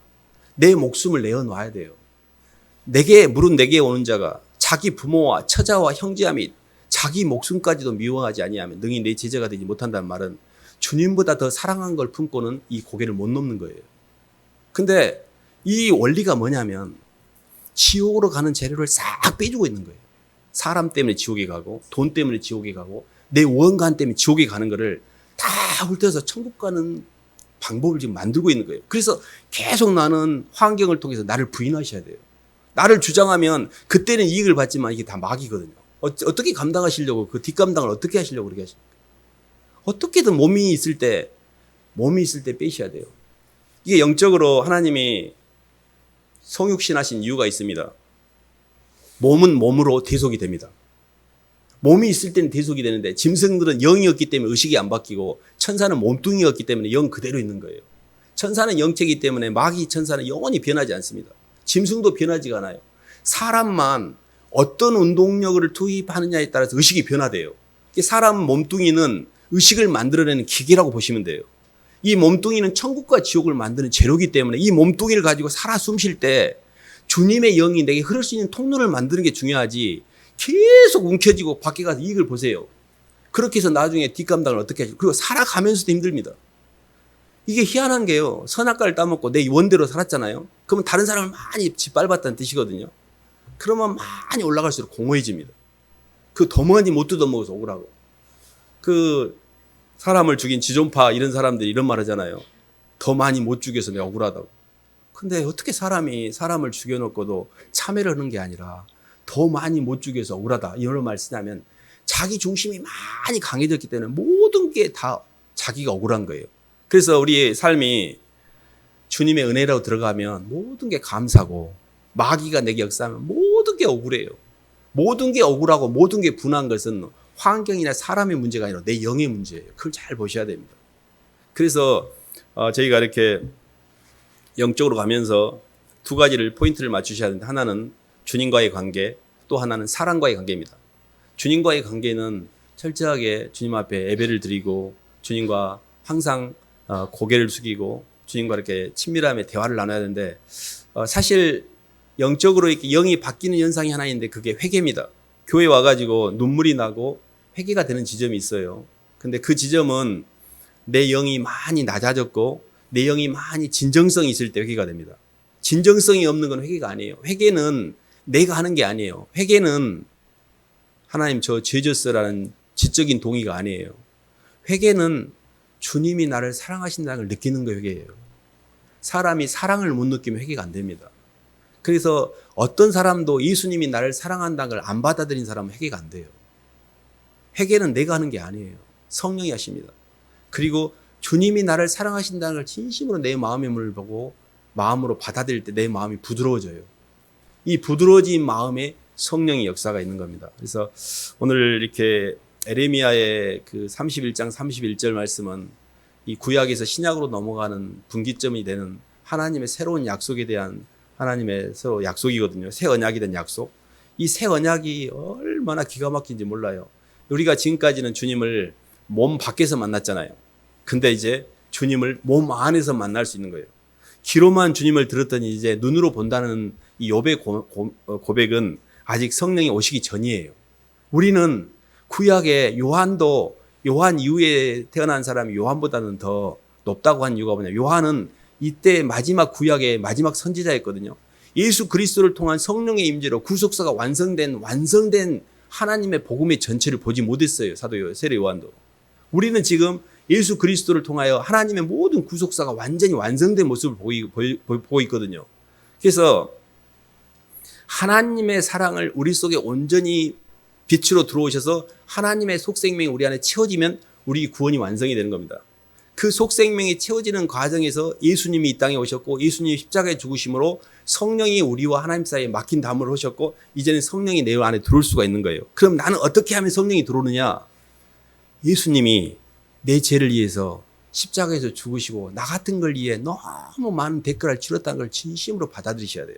내 목숨을 내어놔야 돼요. 무릇 내게 오는 자가 자기 부모와 처자와 형제와 및 자기 목숨까지도 미워하지 아니하면 능히 내 제자가 되지 못한다는 말은 주님보다 더 사랑한 걸 품고는 이 고개를 못 넘는 거예요. 근데 이 원리가 뭐냐면 지옥으로 가는 재료를 싹 빼주고 있는 거예요. 사람 때문에 지옥에 가고 돈 때문에 지옥에 가고 내 원관 때문에 지옥에 가는 거를 다 훑어서 천국 가는 방법을 지금 만들고 있는 거예요. 그래서 계속 나는 환경을 통해서 나를 부인하셔야 돼요. 나를 주장하면 그때는 이익을 받지만 이게 다 마귀거든요. 어떻게 감당하시려고 그 뒷감당을 어떻게 하시려고 그렇게 하십니까? 어떻게든 몸이 있을 때 빼셔야 돼요. 이게 영적으로 하나님이 성육신하신 이유가 있습니다. 몸은 몸으로 대속이 됩니다. 몸이 있을 때는 대속이 되는데 짐승들은 영이었기 때문에 의식이 안 바뀌고 천사는 몸뚱이였기 때문에 영 그대로 있는 거예요. 천사는 영체이기 때문에 마귀 천사는 영원히 변하지 않습니다. 짐승도 변하지가 않아요. 사람만 어떤 운동력을 투입하느냐에 따라서 의식이 변화돼요. 사람 몸뚱이는 의식을 만들어내는 기계라고 보시면 돼요. 이 몸뚱이는 천국과 지옥을 만드는 재료이기 때문에 이 몸뚱이를 가지고 살아 숨 쉴 때 주님의 영이 내게 흐를 수 있는 통로를 만드는 게 중요하지 계속 움켜쥐고 밖에 가서 이익을 보세요. 그렇게 해서 나중에 뒷감당을 어떻게 하시고 그리고 살아가면서도 힘듭니다. 이게 희한한 게요. 선악과를 따먹고 내 원대로 살았잖아요. 그러면 다른 사람을 많이 짓밟았다는 뜻이거든요. 그러면 많이 올라갈수록 공허해집니다. 그 더 많이 못 뜯어먹어서 억울하고. 그 사람을 죽인 지존파 이런 사람들이 이런 말 하잖아요. 더 많이 못 죽여서 내가 억울하다고. 근데 어떻게 사람이 사람을 죽여놓고도 참회를 하는 게 아니라 더 많이 못 죽여서 억울하다. 이런 말 쓰냐면 자기 중심이 많이 강해졌기 때문에 모든 게 다 자기가 억울한 거예요. 그래서 우리의 삶이 주님의 은혜라고 들어가면 모든 게 감사고 마귀가 내게 역사하면 모든 게 억울해요. 모든 게 억울하고 모든 게 분한 것은 환경이나 사람의 문제가 아니라 내 영의 문제예요. 그걸 잘 보셔야 됩니다. 그래서 저희가 이렇게 영적으로 가면서 두 가지를 포인트를 맞추셔야 하는데, 하나는 주님과의 관계, 또 하나는 사랑과의 관계입니다. 주님과의 관계는 철저하게 주님 앞에 예배를 드리고 주님과 항상 고개를 숙이고 주님과 이렇게 친밀함의 대화를 나눠야 되는데, 사실 영적으로 이렇게 영이 바뀌는 현상이 하나 있는데 그게 회개입니다. 교회 와가지고 눈물이 나고 회개가 되는 지점이 있어요. 근데 그 지점은 내 영이 많이 낮아졌고 내 영이 많이 진정성이 있을 때 회개가 됩니다. 진정성이 없는 건 회개가 아니에요. 회개는 내가 하는 게 아니에요. 회개는 하나님 저 죄 졌어라는 지적인 동의가 아니에요. 회개는 주님이 나를 사랑하신다는 걸 느끼는 거 회개예요. 사람이 사랑을 못 느끼면 회개가 안 됩니다. 그래서 어떤 사람도 예수님이 나를 사랑한다는 걸 안 받아들인 사람은 회개가 안 돼요. 회개는 내가 하는 게 아니에요. 성령이 하십니다. 그리고 주님이 나를 사랑하신다는 걸 진심으로 내 마음의 문을 보고 마음으로 받아들일 때 내 마음이 부드러워져요. 이 부드러워진 마음에 성령의 역사가 있는 겁니다. 그래서 오늘 이렇게 에레미야의 그 31장 31절 말씀은 이 구약에서 신약으로 넘어가는 분기점이 되는 하나님의 새로운 약속에 대한 하나님의 서로 약속이거든요. 새 언약에 대한 약속. 이 새 언약이 얼마나 기가 막힌지 몰라요. 우리가 지금까지는 주님을 몸 밖에서 만났잖아요. 근데 이제 주님을 몸 안에서 만날 수 있는 거예요. 귀로만 주님을 들었더니 이제 눈으로 본다는 이 욥의 고백은 아직 성령이 오시기 전이에요. 우리는 구약의 요한도 요한 이후에 태어난 사람이 요한보다는 더 높다고 한 이유가 뭐냐. 요한은 이때 마지막 구약의 마지막 선지자였거든요. 예수 그리스도를 통한 성령의 임재로 구속사가 완성된 하나님의 복음의 전체를 보지 못했어요. 세례 요한도. 우리는 지금 예수 그리스도를 통하여 하나님의 모든 구속사가 완전히 완성된 모습을 보고 있거든요. 그래서 하나님의 사랑을 우리 속에 온전히 빛으로 들어오셔서 하나님의 속생명이 우리 안에 채워지면 우리 구원이 완성이 되는 겁니다. 그 속생명이 채워지는 과정에서 예수님이 이 땅에 오셨고 예수님이 십자가에 죽으심으로 성령이 우리와 하나님 사이에 막힌 담을 하셨고 이제는 성령이 내 안에 들어올 수가 있는 거예요. 그럼 나는 어떻게 하면 성령이 들어오느냐? 예수님이 내 죄를 위해서 십자가에서 죽으시고 나 같은 걸 위해 너무 많은 대가를 치렀다는 걸 진심으로 받아들이셔야 돼요.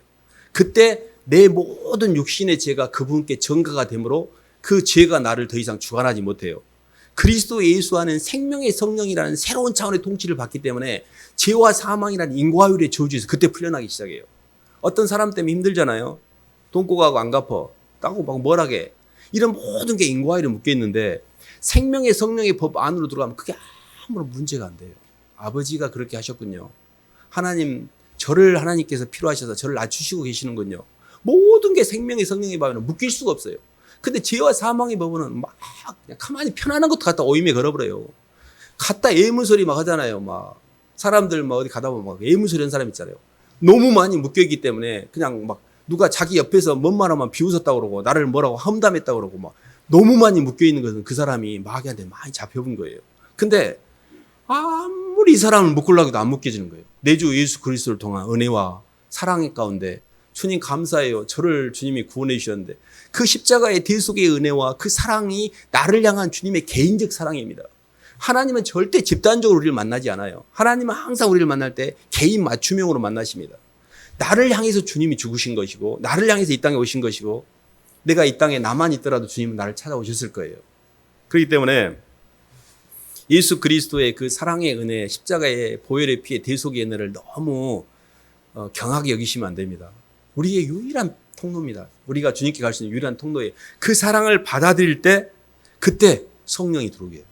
그때 내 모든 육신의 죄가 그분께 전가가 되므로 그 죄가 나를 더 이상 주관하지 못해요. 그리스도 예수 안에는 생명의 성령이라는 새로운 차원의 통치를 받기 때문에 죄와 사망이라는 인과율의 저주에서 그때 풀려나기 시작해요. 어떤 사람 때문에 힘들잖아요. 돈 꼬가고 안 갚어. 따고 막 뭐라게. 이런 모든 게 인과율에 묶여 있는데 생명의 성령의 법 안으로 들어가면 그게 아무런 문제가 안 돼요. 아버지가 그렇게 하셨군요. 저를 하나님께서 필요하셔서 저를 낮추시고 계시는군요. 모든 게 생명의 성령의 법에는 묶일 수가 없어요. 근데 죄와 사망의 법은 막 그냥 가만히 편안한 것도 갖다 오임에 걸어버려요. 갖다 예문소리 막 하잖아요. 막 사람들 막 어디 가다 보면 막 예문소리 하는 사람 있잖아요. 너무 많이 묶여있기 때문에 그냥 막 누가 자기 옆에서 뭔 말 하면 비웃었다고 그러고 나를 뭐라고 험담했다고 그러고 막 너무 많이 묶여있는 것은 그 사람이 마귀한테 많이 잡혀본 거예요. 근데 아무리 이 사람을 묶으려고 해도 안 묶여지는 거예요. 내 주 예수 그리스도를 통한 은혜와 사랑의 가운데 주님 감사해요. 저를 주님이 구원해 주셨는데 그 십자가의 대속의 은혜와 그 사랑이 나를 향한 주님의 개인적 사랑입니다. 하나님은 절대 집단적으로 우리를 만나지 않아요. 하나님은 항상 우리를 만날 때 개인 맞춤형으로 만나십니다. 나를 향해서 주님이 죽으신 것이고 나를 향해서 이 땅에 오신 것이고 내가 이 땅에 나만 있더라도 주님은 나를 찾아오셨을 거예요. 그렇기 때문에 예수 그리스도의 그 사랑의 은혜, 십자가의 보혈의 피의 대속의 은혜를 너무 경하게 여기시면 안 됩니다. 우리의 유일한 통로입니다. 우리가 주님께 갈 수 있는 유일한 통로예요. 그 사랑을 받아들일 때 그때 성령이 들어오게 해요.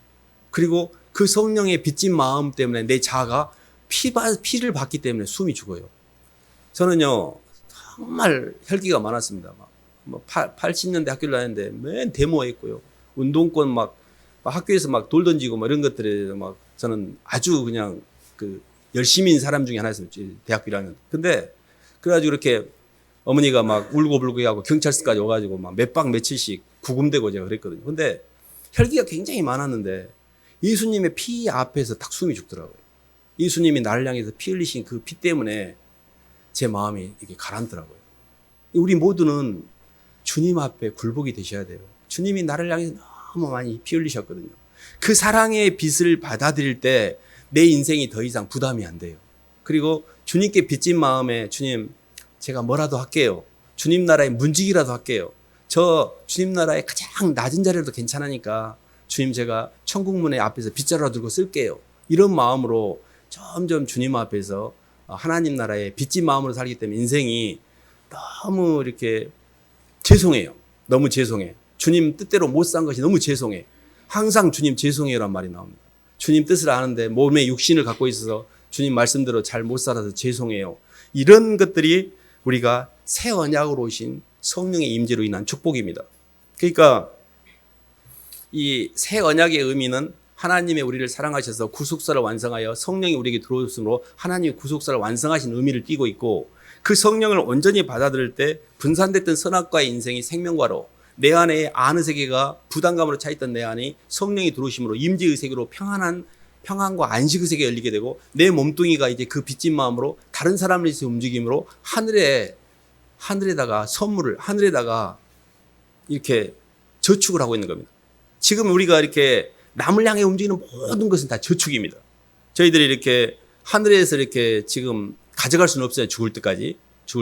그리고 그 성령의 빚진 마음 때문에 내 자아가 피를 받기 때문에 숨이 죽어요. 저는요 정말 혈기가 많았습니다. 막 80년대 학교를 다녔는데 맨 데모했고요. 운동권 막 학교에서 막 돌 던지고 막 이런 것들에 막 저는 아주 그냥 그 열심인 사람 중에 하나였어요. 대학교 1학년. 근데 그래가지고 이렇게 어머니가 막 울고불고 하고 경찰서까지 오가지고 막 몇 박 며칠씩 구금되고 제가 그랬거든요. 근데 혈기가 굉장히 많았는데 예수님의 피 앞에서 딱 숨이 죽더라고요. 예수님이 나를 향해서 피 흘리신 그 피 때문에 제 마음이 이렇게 가라앉더라고요. 우리 모두는 주님 앞에 굴복이 되셔야 돼요. 주님이 나를 향해서 너무 많이 피 흘리셨거든요. 그 사랑의 빛을 받아들일 때 내 인생이 더 이상 부담이 안 돼요. 그리고 주님께 빚진 마음에 주님 제가 뭐라도 할게요. 주님 나라의 문지기라도 할게요. 저 주님 나라의 가장 낮은 자리라도 괜찮으니까 주님 제가 천국문의 앞에서 빗자루라도 들고 쓸게요. 이런 마음으로 점점 주님 앞에서 하나님 나라의 빚진 마음으로 살기 때문에 인생이 너무 이렇게 죄송해요. 너무 죄송해. 주님 뜻대로 못 산 것이 너무 죄송해. 항상 주님 죄송해요란 말이 나옵니다. 주님 뜻을 아는데 몸에 육신을 갖고 있어서 주님 말씀대로 잘 못 살아서 죄송해요. 이런 것들이 우리가 새 언약으로 오신 성령의 임재로 인한 축복입니다. 그러니까 이 새 언약의 의미는 하나님의 우리를 사랑하셔서 구속사를 완성하여 성령이 우리에게 들어오심으로 하나님의 구속사를 완성하신 의미를 띠고 있고, 그 성령을 온전히 받아들일 때 분산됐던 선악과의 인생이 생명과로, 내 안에 아는 세계가 부담감으로 차있던 내 안에 성령이 들어오심으로 임재의 세계로 평안과 안식의 세계가 열리게 되고, 내 몸뚱이가 이제 그 빚진 마음으로 다른 사람을 위해서 움직임으로 하늘에다가 선물을, 하늘에다가 이렇게 저축을 하고 있는 겁니다. 지금 우리가 이렇게 남을 향해 움직이는 모든 것은 다 저축입니다. 저희들이 이렇게 하늘에서 이렇게 지금 가져갈 수는 없어요. 죽을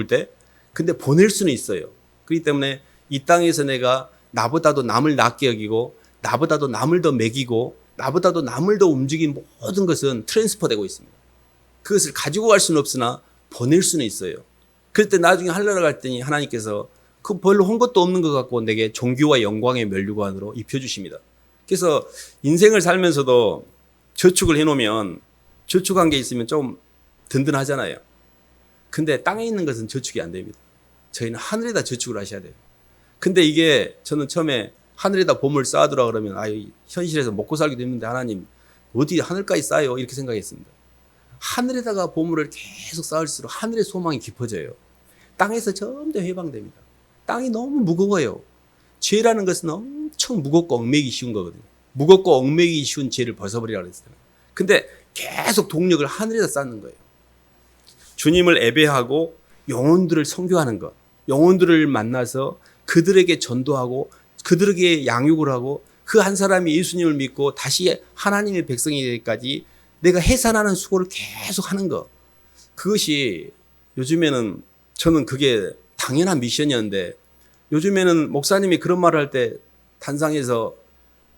때. 근데 보낼 수는 있어요. 그렇기 때문에 이 땅에서 내가 나보다도 남을 낮게 여기고, 나보다도 남을 더 먹이고, 나보다도 남을 더 움직인 모든 것은 트랜스퍼 되고 있습니다. 그것을 가지고 갈 수는 없으나 보낼 수는 있어요. 그럴 때 나중에 하늘나라 갈 때니 하나님께서 그 별로 한 것도 없는 것 같고 내게 존귀와 영광의 면류관으로 입혀주십니다. 그래서 인생을 살면서도 저축을 해놓으면, 저축한 게 있으면 좀 든든하잖아요. 근데 땅에 있는 것은 저축이 안 됩니다. 저희는 하늘에다 저축을 하셔야 돼요. 근데 이게 저는 처음에 하늘에다 보물 쌓아두라 그러면 현실에서 먹고 살기도 힘든데 하나님 어디 하늘까지 쌓아요? 이렇게 생각했습니다. 하늘에다가 보물을 계속 쌓을수록 하늘의 소망이 깊어져요. 땅에서 점점 해방됩니다. 땅이 너무 무거워요. 죄라는 것은 엄청 무겁고 얽매기 쉬운 거거든요. 무겁고 얽매기 쉬운 죄를 벗어버리라고 그랬어요. 근데 계속 동력을 하늘에다 쌓는 거예요. 주님을 예배하고 영혼들을 선교하는 것, 영혼들을 만나서 그들에게 전도하고 그들에게 양육을 하고, 그 한 사람이 예수님을 믿고 다시 하나님의 백성이 되기까지 내가 해산하는 수고를 계속 하는 것, 그것이 요즘에는 저는 그게 당연한 미션이었는데, 요즘에는 목사님이 그런 말을 할 때 단상에서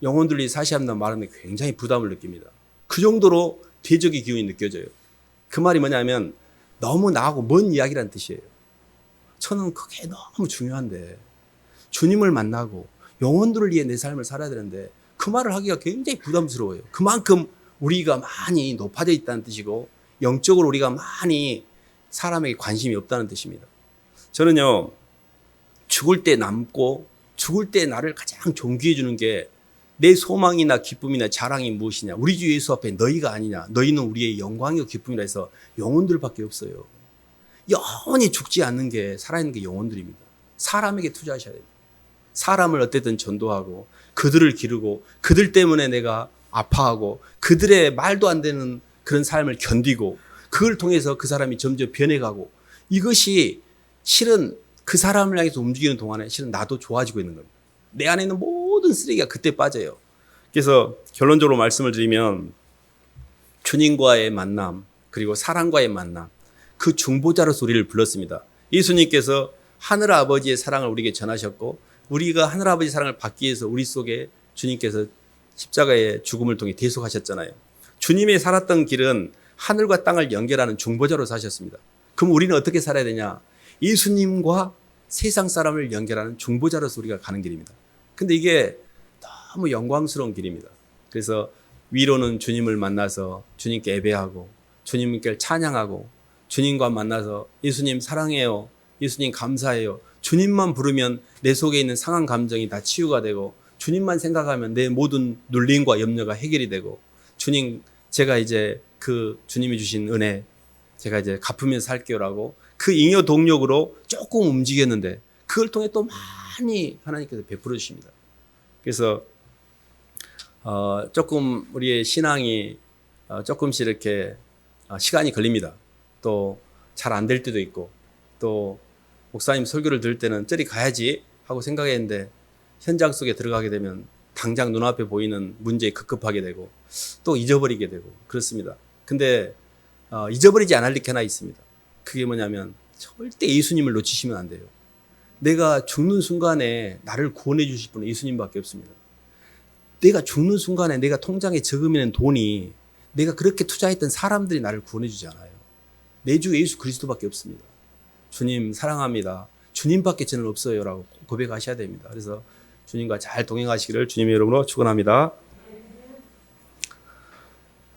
영혼들이 사시한다는 말하면 굉장히 부담을 느낍니다. 그 정도로 대적의 기운이 느껴져요. 그 말이 뭐냐면 너무 나하고 먼 이야기라는 뜻이에요. 저는 그게 너무 중요한데, 주님을 만나고 영혼들을 위해 내 삶을 살아야 되는데 그 말을 하기가 굉장히 부담스러워요. 그만큼 우리가 많이 높아져 있다는 뜻이고, 영적으로 우리가 많이 사람에게 관심이 없다는 뜻입니다. 저는요, 죽을 때 남고 죽을 때 나를 가장 존귀해 주는 게 내 소망이나 기쁨이나 자랑이 무엇이냐, 우리 주 예수 앞에 너희가 아니냐, 너희는 우리의 영광이고 기쁨이라 해서 영혼들밖에 없어요. 영원히 죽지 않는 게, 살아있는 게 영혼들입니다. 사람에게 투자하셔야 됩니다. 사람을 어쨌든 전도하고 그들을 기르고 그들 때문에 내가 아파하고 그들의 말도 안 되는 그런 삶을 견디고 그걸 통해서 그 사람이 점점 변해가고, 이것이 실은 그 사람을 향해서 움직이는 동안에 실은 나도 좋아지고 있는 겁니다. 내 안에 있는 모든 쓰레기가 그때 빠져요. 그래서 결론적으로 말씀을 드리면 주님과의 만남, 그리고 사랑과의 만남, 그 중보자로서 우리를 불렀습니다. 예수님께서 하늘 아버지의 사랑을 우리에게 전하셨고, 우리가 하늘 아버지의 사랑을 받기 위해서 우리 속에 주님께서 십자가의 죽음을 통해 대속하셨잖아요. 주님이 살았던 길은 하늘과 땅을 연결하는 중보자로 사셨습니다. 그럼 우리는 어떻게 살아야 되냐? 예수님과 세상 사람을 연결하는 중보자로서 우리가 가는 길입니다. 근데 이게 너무 영광스러운 길입니다. 그래서 위로는 주님을 만나서 주님께 예배하고 주님께 찬양하고, 주님과 만나서 예수님 사랑해요, 예수님 감사해요, 주님만 부르면 내 속에 있는 상한 감정이 다 치유가 되고, 주님만 생각하면 내 모든 눌림과 염려가 해결이 되고, 주님 제가 이제 그 주님이 주신 은혜 제가 이제 갚으면서 살게요라고 그 잉여 동력으로 조금 움직였는데 그걸 통해 또 많이 하나님께서 베풀어 주십니다. 그래서 조금 우리의 신앙이 조금씩 이렇게 시간이 걸립니다. 또 잘 안 될 때도 있고, 또 목사님 설교를 들을 때는 저리 가야지 하고 생각했는데 현장 속에 들어가게 되면 당장 눈앞에 보이는 문제에 급급하게 되고 또 잊어버리게 되고 그렇습니다. 근데 잊어버리지 않을 게 하나 있습니다. 그게 뭐냐면 절대 예수님을 놓치시면 안 돼요. 내가 죽는 순간에 나를 구원해 주실 분은 예수님밖에 없습니다. 내가 죽는 순간에 내가 통장에 적으면 돈이 내가 그렇게 투자했던 사람들이 나를 구원해 주지 않아요. 내 주 예수 그리스도밖에 없습니다. 주님 사랑합니다. 주님밖에 저는 없어요 라고 고백하셔야 됩니다. 그래서 주님과 잘 동행하시기를 주님의 이름으로 축원합니다.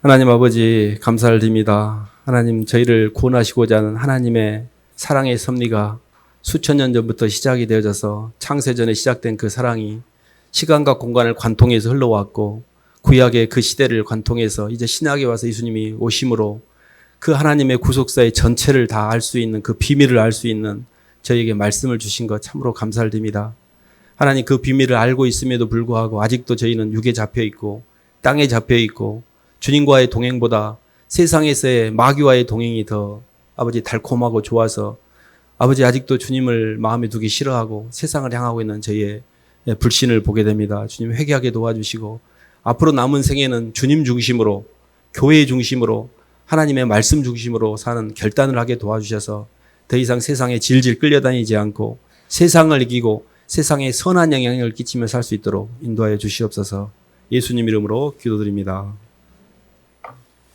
하나님 아버지 감사를 드립니다. 하나님 저희를 구원하시고자 하는 하나님의 사랑의 섭리가 수천 년 전부터 시작이 되어져서 창세전에 시작된 그 사랑이 시간과 공간을 관통해서 흘러왔고 구약의 그 시대를 관통해서 이제 신약에 와서 예수님이 오심으로 그 하나님의 구속사의 전체를 다 알 수 있는 그 비밀을 알 수 있는 저희에게 말씀을 주신 것 참으로 감사를 드립니다. 하나님 그 비밀을 알고 있음에도 불구하고 아직도 저희는 육에 잡혀 있고 땅에 잡혀 있고 주님과의 동행보다 세상에서의 마귀와의 동행이 더 아버지 달콤하고 좋아서 아버지 아직도 주님을 마음에 두기 싫어하고 세상을 향하고 있는 저희의 불신을 보게 됩니다. 주님 회개하게 도와주시고 앞으로 남은 생애는 주님 중심으로 교회 중심으로 하나님의 말씀 중심으로 사는 결단을 하게 도와주셔서 더 이상 세상에 질질 끌려다니지 않고 세상을 이기고 세상에 선한 영향을 끼치며 살 수 있도록 인도하여 주시옵소서. 예수님 이름으로 기도드립니다.